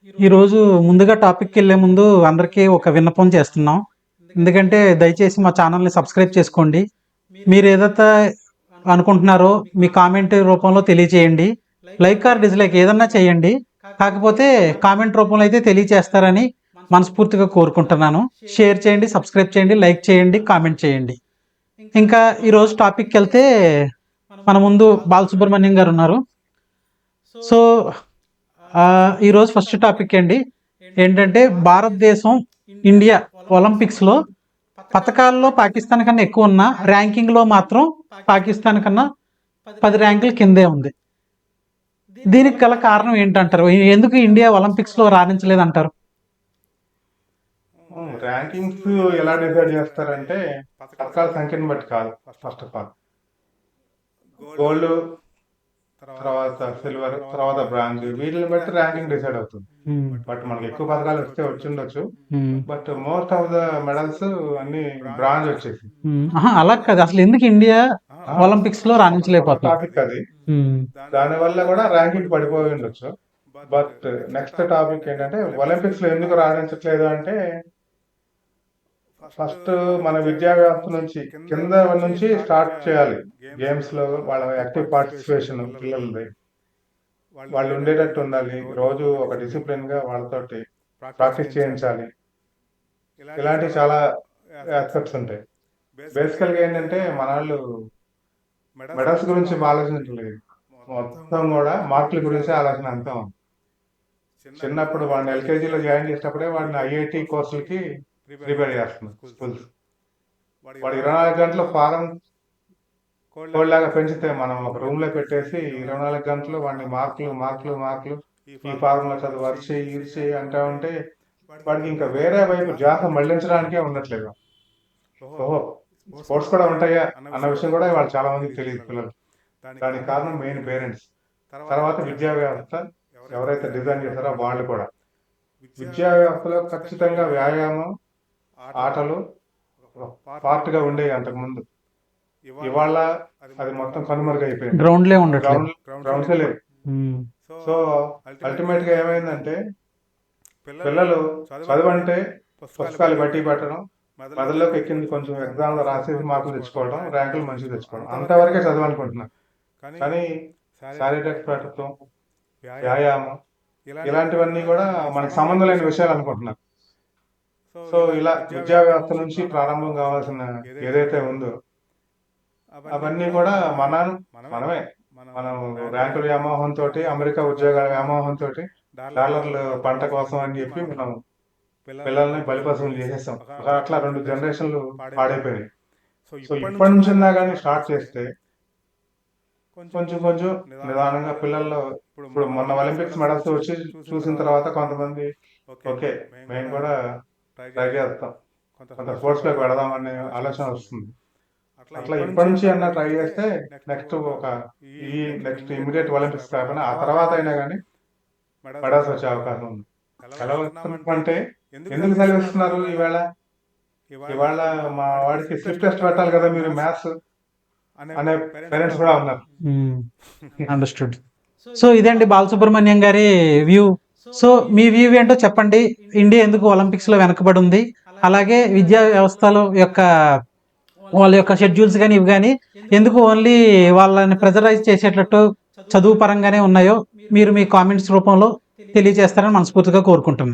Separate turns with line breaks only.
ఈరోజు ముందుగా టాపిక్కి వెళ్ళే ముందు అందరికీ ఒక విన్నపం చేస్తున్నాం. ఎందుకంటే దయచేసి మా ఛానల్ని సబ్స్క్రైబ్ చేసుకోండి. మీరు ఏదైతే అనుకుంటున్నారో మీ కామెంట్ రూపంలో తెలియచేయండి. లైక్ ఆర్ డిస్లైక్ ఏదన్నా చేయండి. కాకపోతే కామెంట్ రూపంలో అయితే తెలియచేస్తారని మనస్ఫూర్తిగా కోరుకుంటున్నాను. షేర్ చేయండి, సబ్స్క్రైబ్ చేయండి, లైక్ చేయండి, కామెంట్ చేయండి. ఇంకా ఈరోజు టాపిక్కి వెళ్తే మన ముందు బాలసుబ్రహ్మణ్యం గారు ఉన్నారు. సో ఈరోజు ఫస్ట్ టాపిక్ అండి ఏంటంటే భారతదేశం ఇండియా ఒలింపిక్స్లో పథకాల్లో పాకిస్తాన్ కన్నా ఎక్కువ ఉన్న ర్యాంకింగ్లో మాత్రం పాకిస్తాన్ కన్నా 10 ర్యాంకులు కిందే ఉంది. దీనికి గల కారణం ఏంటంటారు? ఎందుకు ఇండియా ఒలింపిక్స్లో రాణించలేదంటారు?
ర్యాంకింగ్స్ ఎలా డిసైడ్ చేస్తారంటే పథకాల సంఖ్యను బట్టి కాదు. ఫస్ట్ ఆఫ్ ఆల్ గోల్డ్, తర్వాత సిల్వర్, తర్వాత బ్రాంజ్, వీటిని బట్టి ర్యాంకింగ్ డిసైడ్ అవుతుంది. బట్ మనకి ఎక్కువ పథకాలు వస్తే వచ్చిండొచ్చు, but most of the medals అన్ని బ్రాంజ్ వచ్చేసి.
అలా కాదు, అసలు ఎందుకు ఇండియా ఒలింపిక్స్ లో రాణించలేకపోతుంది
టాపిక్ అది. దాని వల్ల కూడా ర్యాంకింగ్ పడిపోయి ఉండొచ్చు. బట్ నెక్స్ట్ టాపిక్ ఏంటంటే ఒలింపిక్స్ లో ఎందుకు రాణించట్లేదు అంటే ఫస్ట్ మన విద్యా వ్యవస్థ నుంచి కింద నుంచి స్టార్ట్ చేయాలి. గేమ్స్ లో వాళ్ళ యాక్టివ్ పార్టిసిపేషన్ పిల్లలది వాళ్ళు ఉండేటట్టు ఉండాలి. రోజు ఒక డిసిప్లిన్ గా వాళ్ళతోటి ప్రాక్టీస్ చేయించాలి. ఇలాంటి చాలా ఆస్పెక్ట్స్ ఉంటాయి. బేసికల్ గా ఏంటంటే మన వాళ్ళు మెడల్స్ గురించి ఆలోచించలేదు, మొత్తం కూడా మార్కుల గురించి ఆలోచన అంతా ఉంది. చిన్నప్పుడు వాడిని ఎల్కేజీలో జాయిన్ చేసినప్పుడే వాడిని ఐఐటి కోర్సులకి ప్రిపేర్ చేస్తున్నారు స్కూల్స్. వాడు 24 గంటలు ఫారం కోల్లాగా పెంచితే మనం ఒక రూమ్ లో పెట్టేసి 24 గంటలు వాడిని మార్కులు ఈ ఫార్ములా చదువు ఇరిచి అంటా ఉంటే వాడికి ఇంకా వేరే వైపు ధ్యాస మళ్లించడానికే ఉండట్లేదు. ఓహో, స్పోర్ట్స్ కూడా ఉంటాయా అన్న విషయం కూడా వాళ్ళు చాలా మందికి తెలియదు పిల్లలు. దానికి కారణం మెయిన్ పేరెంట్స్. తర్వాత విద్యా వ్యవస్థ ఎవరైతే డిజైన్ చేశారో వాళ్ళు కూడా. విద్యా వ్యవస్థలో ఖచ్చితంగా వ్యాయామం, ఆటలు పార్ట్ గా ఉండేవి అంతకుముందు. ఇవాళ అది మొత్తం కనుమరుగైపోయింది.
గ్రౌండ్లే
లేవు. సో అల్టిమేట్ గా ఏమైందంటే పిల్లలు చదవంటే పుస్తకాలు బట్టి పెట్టడం, మెదడులోకి ఎక్కింది కొంచెం ఎగ్జామ్ లో రాసేసి మార్కులు తెచ్చుకోవడం, ర్యాంకులు మంచిగా తెచ్చుకోవడం, అంతవరకే చదువు అనుకుంటున్నారు. కానీ శారీరక ప్రకృతం, వ్యాయామం ఇలాంటివన్నీ కూడా మనకు సంబంధం లేని విషయాలు అనుకుంటున్నారు. సో ఇలా విద్యా వ్యవస్థ నుంచి ప్రారంభం కావాల్సిన ఏదైతే ఉందో అవన్నీ కూడా మనమే మనం ర్యాంకుల వ్యామోహంతో, అమెరికా ఉద్యోగాల వ్యామోహంతో, డాలర్లు పంట కోసం అని చెప్పి మనం పిల్లల్ని బలిపశువులు చేసేస్తాం. అట్లా 2 జనరేషన్లు పాడైపోయినాయి. సో ఇప్పటి నుంచి కానీ స్టార్ట్ చేస్తే కొంచెం నిదానంగా పిల్లల్లో ఇప్పుడు మొన్న ఒలింపిక్స్ మెడల్స్ వచ్చి చూసిన తర్వాత కొంతమంది ఓకే మేము కూడా ట్రై చేస్తాం, కొంత స్పోర్ట్స్ లోకి వెళదామనే ఆలోచన వస్తుంది. అట్లా ఇప్పటి నుంచి అన్న ట్రై చేస్తే నెక్స్ట్ ఇమీడియట్ ఒలింపిక్స్ కాకుండా ఆ తర్వాత అయినా కానీ మెడల్స్ వచ్చే అవకాశం ఉంది. సెలవు అంటే ఎందుకు సెలవిస్తున్నారు ఇవాళ మా వాడికి స్లిప్ టెస్ట్ పెట్టాలి కదా మీరు మ్యాథ్స్ అనే పేరెంట్స్ కూడా ఉన్నారు.
అండర్స్టూడ్. సో ఇదండి బాలసుబ్రహ్మణ్యం గారి వ్యూ. సో మీ వ్యూ ఏంటో చెప్పండి. ఇండియా ఎందుకు ఒలింపిక్స్ లో వెనకబడి ఉంది, అలాగే విద్యా వ్యవస్థలో వాళ్ళ యొక్క షెడ్యూల్స్ కానీ ఇవి కానీ ఎందుకు ఓన్లీ వాళ్ళని ప్రెజరైజ్ చేసేటట్టు చదువు పరంగానే ఉన్నాయో మీరు మీ కామెంట్స్ రూపంలో తెలియజేస్తారని మనస్ఫూర్తిగా కోరుకుంటున్నాను.